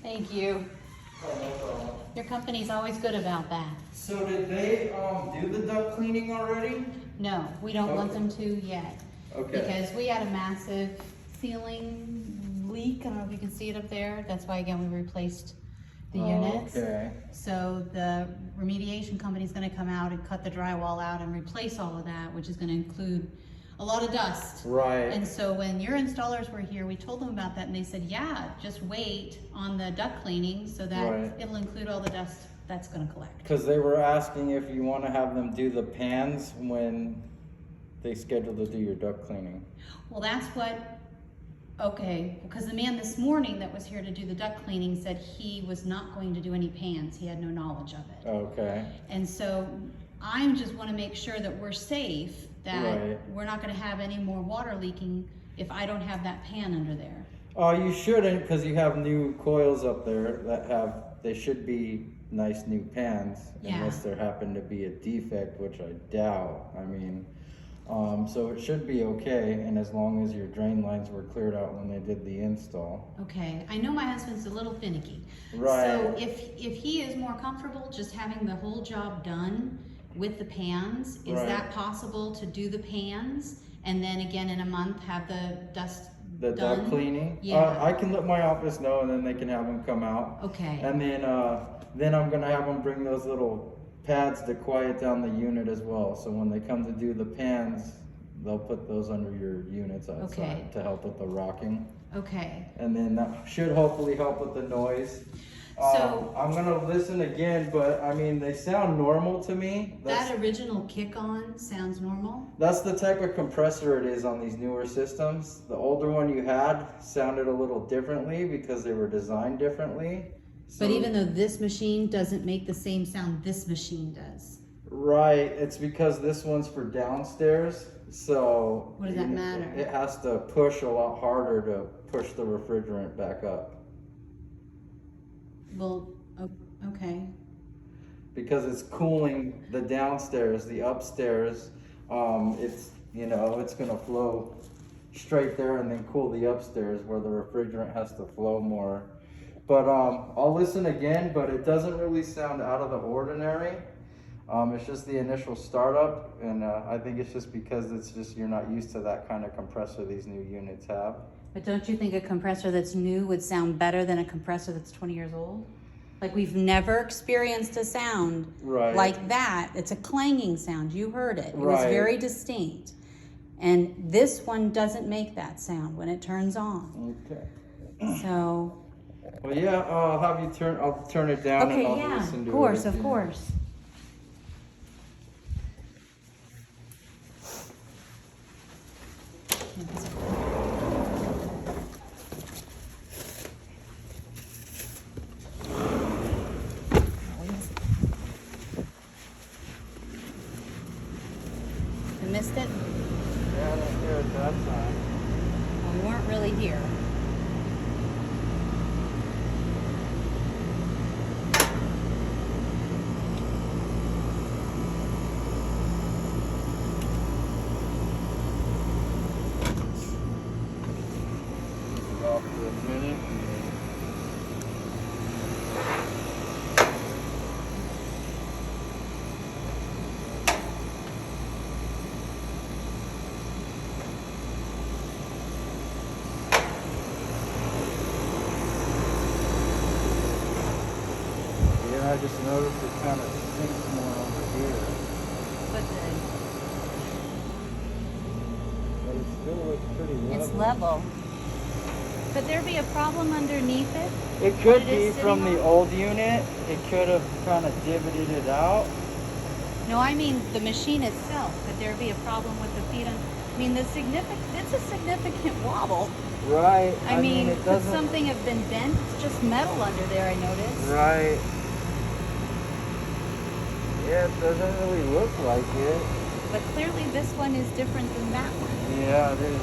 Thank you. Oh, no problem. Your company's always good about that. So did they do the duct cleaning already? No, we don't want Okay. them to yet. Okay. Because we had a massive ceiling leak. I don't know if you can see it up there. That's why, again, we replaced the units. Okay. So the remediation company's gonna come out and cut the drywall out and replace all of that, which is gonna include a lot of dust. Right. And so when your installers were here, we told them about that and they said, yeah, just wait on the duct cleaning so that Right. it'll include all the dust that's gonna collect. Because they were asking if you want to have them do the pans when they schedule to do your duct cleaning. Well, that's what, okay, because the man this morning that was here to do the duct cleaning said he was not going to do any pans. He had no knowledge of it. Okay. And so I just want to make sure that we're safe, that Right. we're not going to have any more water leaking if I don't have that pan under there. You shouldn't, because you have new coils up there that they should be nice new pans, Yeah. unless there happened to be a defect, which I doubt. I mean, so it should be okay, and as long as your drain lines were cleared out when they did the install. Okay, I know my husband's a little finicky. Right. So if he is more comfortable just having the whole job done with the pans, is Right. that possible to do the pans and then again in a month have the dust The done? duct cleaning? Yeah. I can let my office know, and then they can have them come out. Okay. And then I'm gonna have them bring those little pads to quiet down the unit as well. So when they come to do the pans, they'll put those under your units outside Okay. to help with the rocking. Okay. And then that should hopefully help with the noise. So- I'm gonna listen again, but I mean, they sound normal to me. That original kick-on sounds normal? That's the type of compressor it is on these newer systems. The older one you had sounded a little differently because they were designed differently. But So- even though this machine doesn't make the same sound this machine does. Right, it's because this one's for downstairs, so. What does that you know, matter? It has to push a lot harder to push the refrigerant back up. Well, okay. Because it's cooling the downstairs, the upstairs, it's gonna flow straight there and then cool the upstairs where the refrigerant has to flow more. But I'll listen again, but it doesn't really sound out of the ordinary. It's just the initial startup, and I think it's just because you're not used to that kind of compressor these new units have. But don't you think a compressor that's new would sound better than a compressor that's 20 years old? Like we've never experienced a sound Right. like that. It's a clanging sound. You heard it. It was Right. very distinct. And this one doesn't make that sound when it turns on. Okay. So, Well, yeah, I'll turn it down okay, and I'll yeah, listen to of it. course, again. of course. You missed it? Yeah, I didn't hear it that time. Well, we weren't really here. Off for a minute. Yeah, I just noticed it kind of sinks more over here, But but it still looks pretty level. it's level. Could there be a problem underneath it? It could What it be is from sitting the on? old unit. It could have kind of divoted it out. No, I mean the machine itself. Could there be a problem with the feet? I mean, it's a significant wobble. Right. I mean, it could doesn't. something have been bent? It's just metal under there, I noticed. Right. Yeah, it doesn't really look like it. But clearly this one is different than that one. Yeah, it is.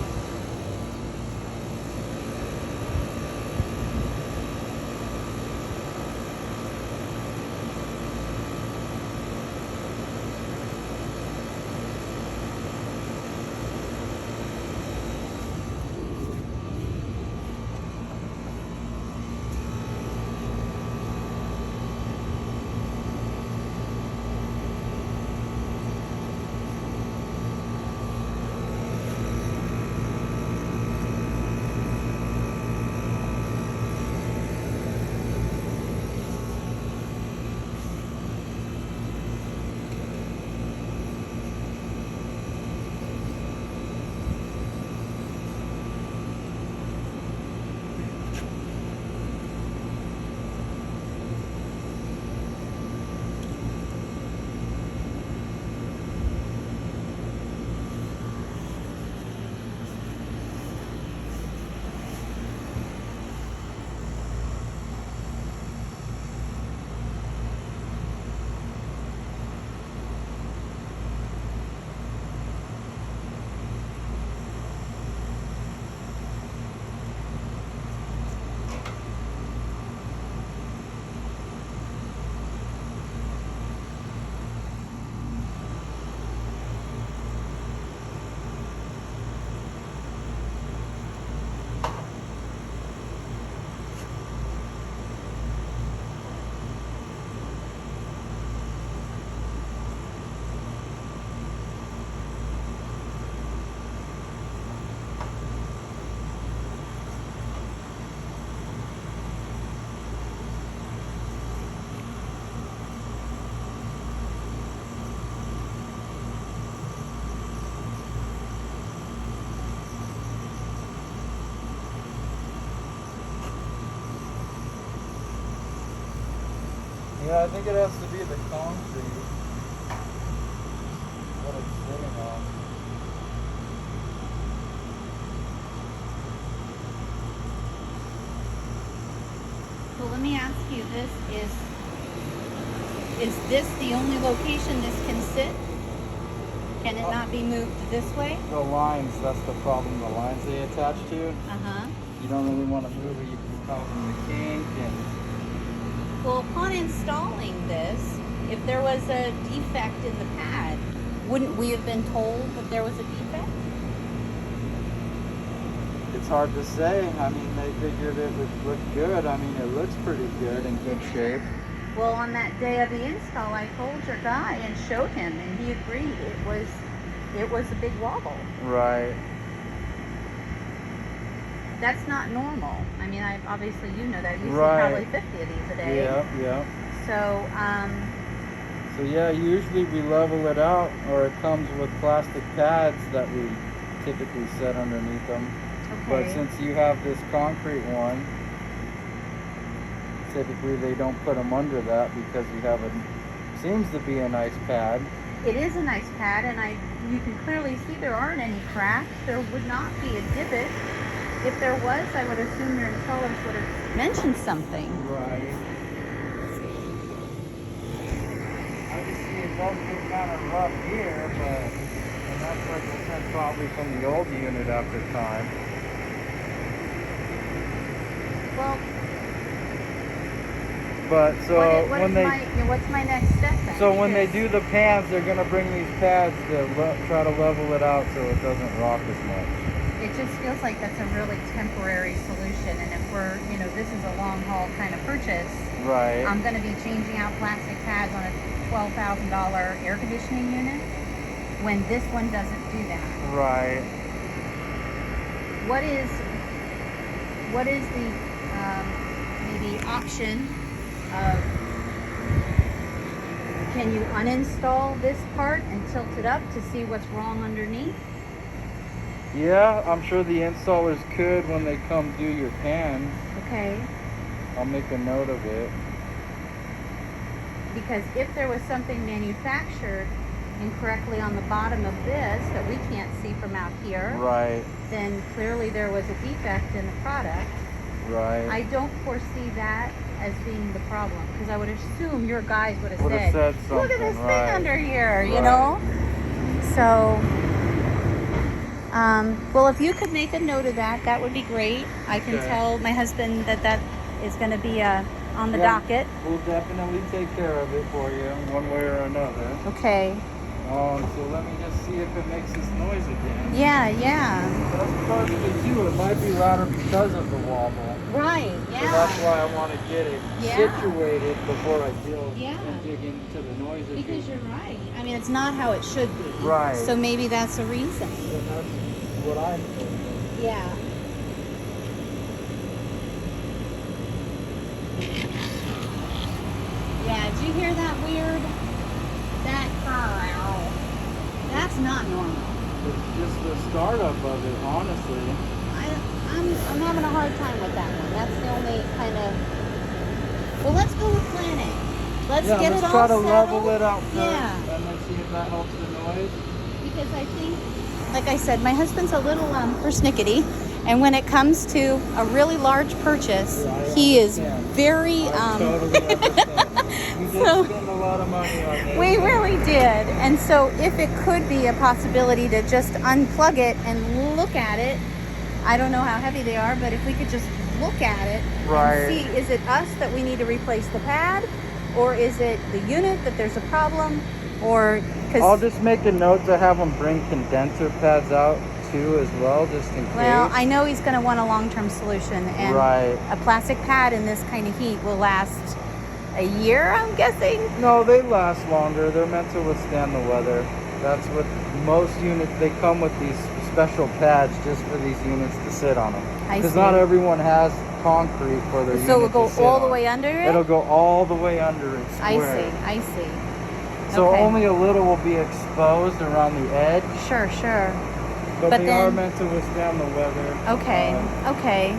Yeah, I think it has to be the concrete. What it's sitting on. Well, let me ask you, is this the only location this can sit? Can it not be moved this way? The lines, that's the problem. The lines they attach to. Uh-huh. You don't really want to move it. You can cause them to kink and. Well, upon installing this, if there was a defect in the pad, wouldn't we have been told that there was a defect? It's hard to say. I mean, they figured it would look good. I mean, it looks pretty good, in good shape. Well, on that day of the install, I told your guy and showed him, and he agreed it was a big wobble. Right. That's not normal. I mean, obviously you know that. You see Right. probably 50 of these a day. Yeah. So, So yeah, usually we level it out, or it comes with plastic pads that we typically set underneath them. But okay. since you have this concrete one, typically they don't put them under that because you have seems to be a nice pad. It is a nice pad, and you can clearly see there aren't any cracks. There would not be a divot. If there was, I would assume your installers would have mentioned something. Right. I can see it does get kind of rough here, and that's like I said, probably from the old unit after time. Well, But so what's my next step then? So when they Because do the pans, they're gonna bring these pads to try to level it out so it doesn't rock as much. it just feels like that's a really temporary solution, and if we're, this is a long haul kind of purchase, Right. I'm going to be changing out plastic pads on a $12,000 air conditioning unit when this one doesn't do that. Right. What is the maybe option of, can you uninstall this part and tilt it up to see what's wrong underneath? Yeah, I'm sure the installers could when they come do your pan. Okay, I'll make a note of it. because if there was something manufactured incorrectly on the bottom of this that we can't see from out here, Right. then clearly there was a defect in the product. Right. I don't foresee that as being the problem, because I would assume your guys would have Would've said, said look at this something, thing right. under here, you Right. know? So, well, if you could make a note of that, that would be great. I can Okay. tell my husband that is going to be on the Yeah. docket. We'll definitely take care of it for you, one way or another. Okay. So let me just see if it makes this noise again. Yeah. That's partially too. It might be louder because of the wobble. Right, So that's why I want to get it Yeah. situated before I Yeah. dig into the noise again. Because you're right. I mean, it's not how it should be. Right. So maybe that's a reason. And that's what I'm thinking. Yeah. Yeah, did you hear that weird? That that's not normal. It's just the startup of it, honestly. I'm having a hard time with that one. That's the only kind of. Well, let's go with plan A. Let's get let's it all try to settled. level it out first, Yeah. and then see if that helps the noise. Because I think, like I said, my husband's a little persnickety, and when it comes to a really large purchase, Yeah, I he is understand. very. I totally understand. We did So- spend a lot of money on this. We really did, and so if it could be a possibility to just unplug it and look at it, I don't know how heavy they are, but if we could just look at it Right. and see, is it us that we need to replace the pad, or is it the unit that there's a problem, or I'll because just make a note to have them bring condenser pads out too as well, just in well, case. I know he's going to want a long-term solution, and Right. a plastic pad in this kind of heat will last a year, I'm guessing. No, they last longer. They're meant to withstand the weather. That's what most units, they come with these special pads just for these units to sit on them. I Because see. not everyone has concrete for their unit So it'll go to sit all the on. way under it. It'll go all the way under it. I square. see. So Okay. only a little will be exposed around the edge, Sure. but But they are then- meant to withstand the weather. Okay.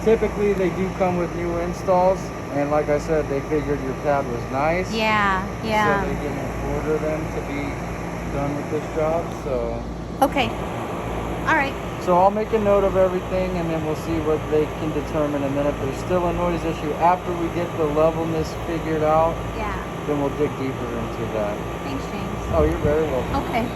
Typically, they do come with new installs, And like I said, they figured your pad was nice. Yeah, yeah. So they didn't order them to be done with this job, so. Okay. All right. So I'll make a note of everything and then we'll see what they can determine. And then if there's still a noise issue after we get the levelness figured out, Yeah. then we'll dig deeper into that. Thanks, James. Oh, you're very welcome. Okay.